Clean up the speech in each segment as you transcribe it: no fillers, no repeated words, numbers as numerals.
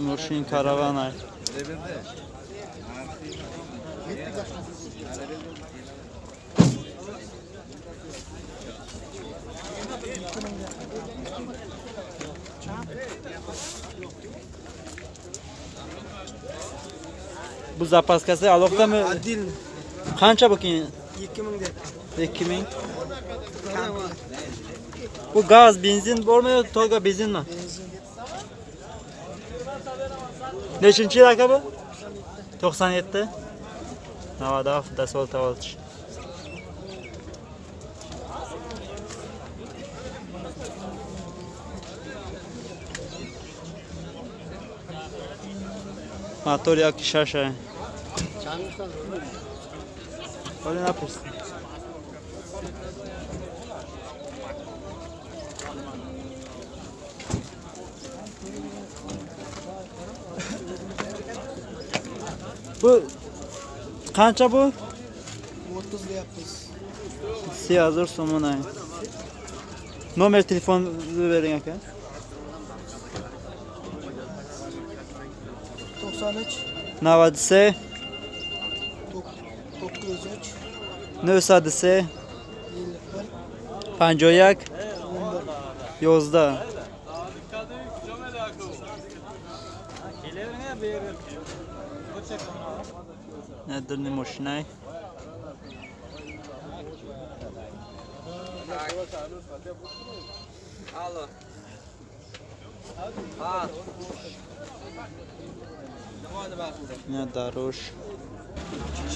Muşin karavana. Bu zapaskası alıkta mı? Adil. Kança bakayım? 2000 de. 2000. Bu gaz, benzin var mı? Tolga benzin mi? Neçinci dakika bu? 97. Navada da sol tavalç. Motor yak şaşa. Öyle ne yapıyorsun? Bu kança bu? 30 da yaptız. Siyah zor somuna. Nomer telefon verin yaka. 93 Navadise 903 Nösadise 51 Pancoyak 11 Yozda. Nedir ne moşinay? Alo. Ne daroş.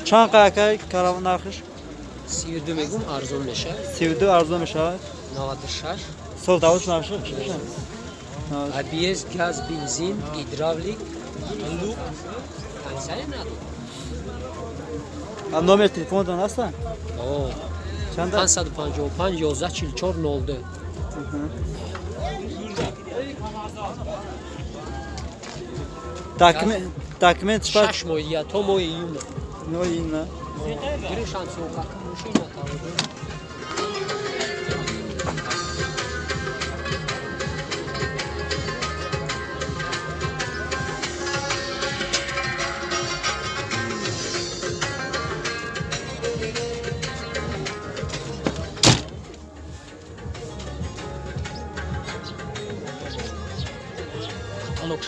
Çan kaka karavan akış. 32 میگم ارزون میشه. 32 arzu meşa. 96 Sol davul şunavşı. ABS gaz benzin hidravlik luk kanser ne? Nomer telefondan asla. Oo. Çanda 555 11 44 oldu. Takmet şpat. Şaş mı ya tomo yiyum. No yinla. Bir şans yok akım muşina kaldı. Alok.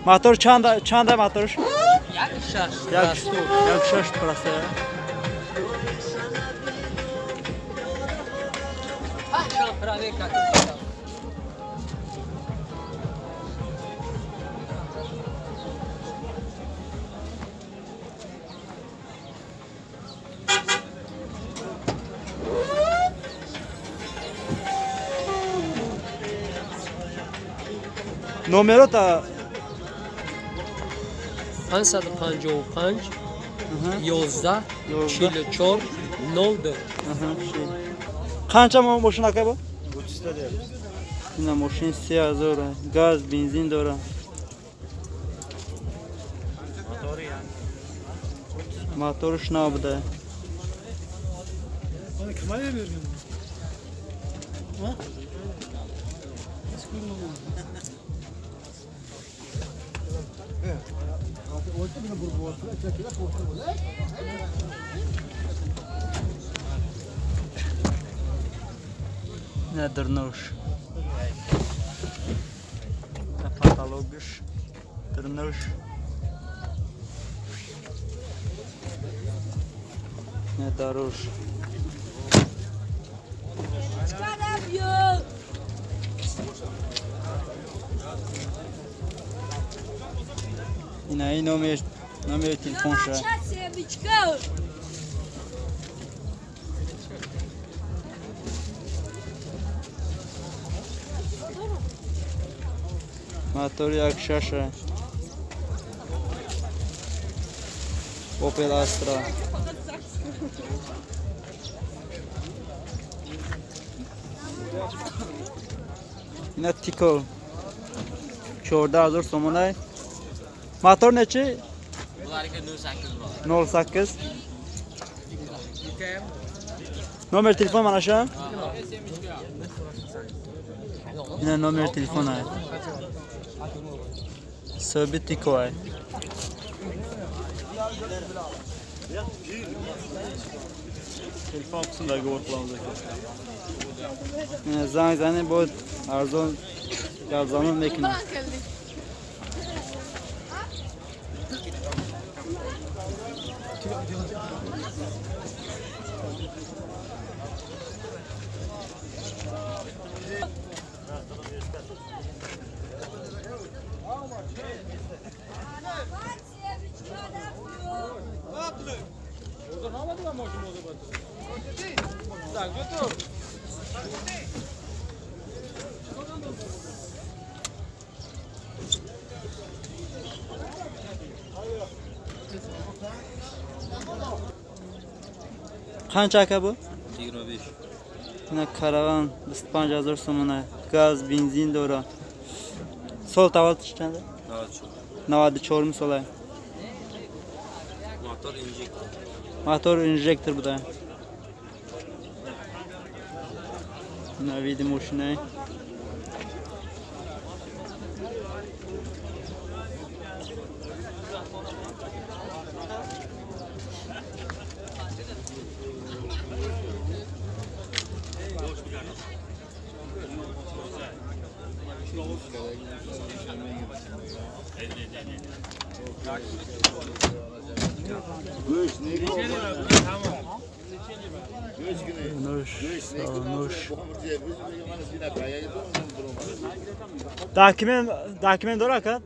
Motor çanda motor. Yakışır. Yakışır burası. Akşam prave kakı. Numero da 555 11 44 04. Kança mı boşuna kabı? 30 da değil. Yine moşin siyah zor. Gaz, benzin doğru. Motor şuna bu da. Bana kameraya veriyorum. Ha? Nedir noş? Patologüş. Tırnoş. Ne daroş? Yine iyi nomer telefon şu. Motor yakışır. Opel Astra. Yine Tico. Şurada hazır somunay. Motor neçi? 08. Nomer telefon mana shu. Yine nomer telefon ay. Sabit tikoy. Telefon kutusundagi o'rtlarimiz aka. Yine zang zani bu arzon yazanın mekini. Qancha aka bu? 25. Yine karavan 25,000 so'mona. Gaz, benzin dora. Sol tavalt chiqadi. Navat. 94 mi solay? Motor injektor. Motor injektor bu da. Ne видим машина. Nuş. Dokument dora aka?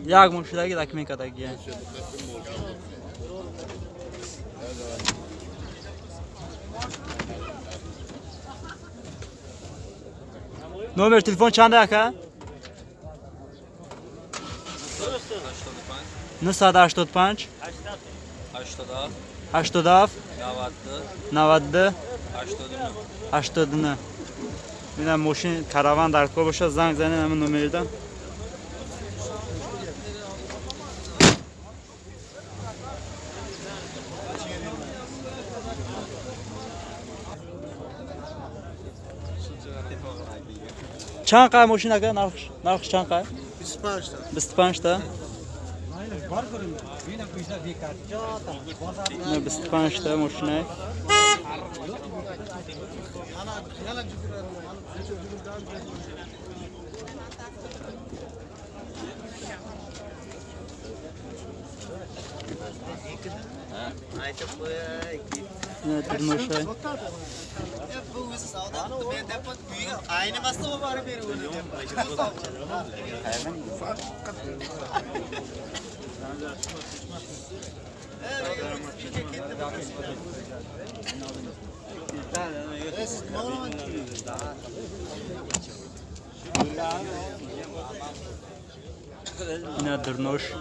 Jak mushidagi dokument kadagi. Nomer telefon chanda aka? 985 80 90 80 Yine moşin karavan darko boşa zang zanen hemen numaraydan. Çankay moşin aka narx çankay. 25 ta. Ne 25 ta moşinay. Ne durmuşay. Aynı bastı var bir Yine durmuş.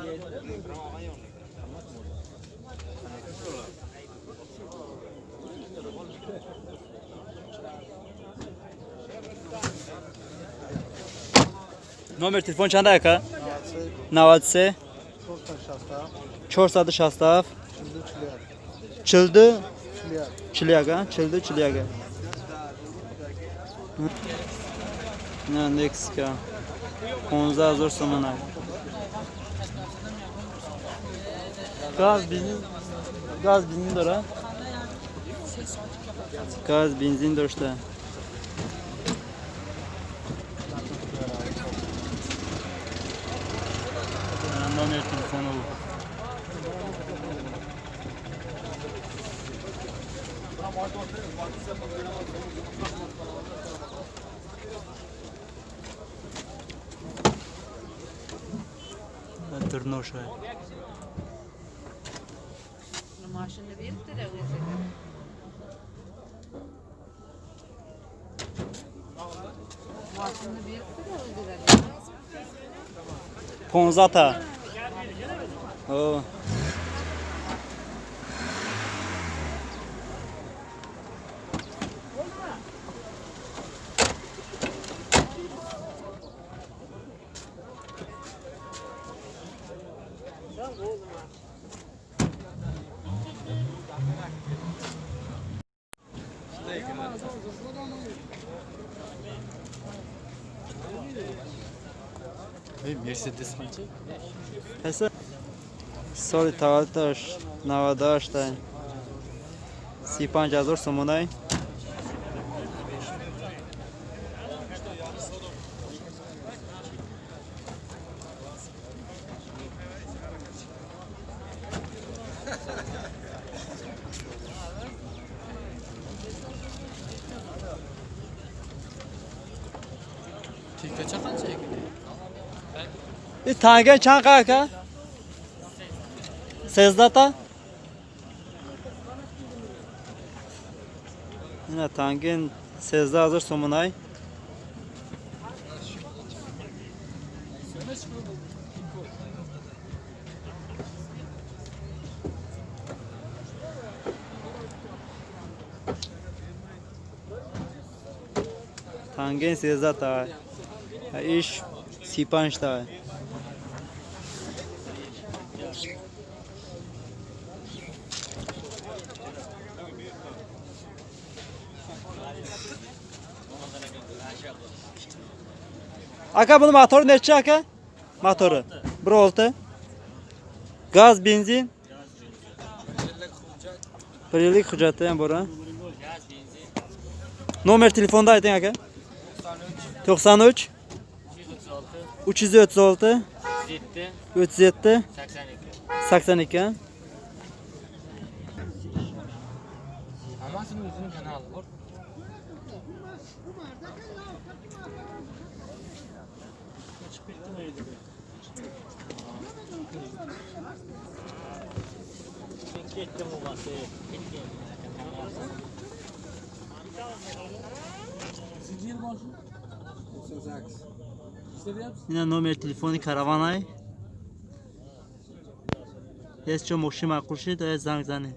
Nomer telefon çanda aka? 93 460 Çıldı Çilyaga, çıldı Çilyaga. Ne Nexka. 15,000 somona. Gaz benzin dora. Gaz benzin doşta. Nomer telefonu. Tırnoşa. Maaşını verip de öyle. Maaşını verip de öyle. Ponzata. O. Mercedes qancha? Hesa so'li tavaltosh 98 ta 35,000 so'monay. Tilkacha qancha ekan? Tanga chang aka? 13 ta. Yine tangin 13,000 so'monay. Tangin 13 ta. İş 35 ta. Aka bunun motoru neçe aka? Motoru. 1.6. Gaz, benzin. 1 yıllık hüccatı yani bura. Nomer telefonda ayting aka. 93 336 37 82. Hammasini o'zining kanali bor. Yine nomer telefonu karavanay. Hech kim moshina ma'qul shid, zang zani.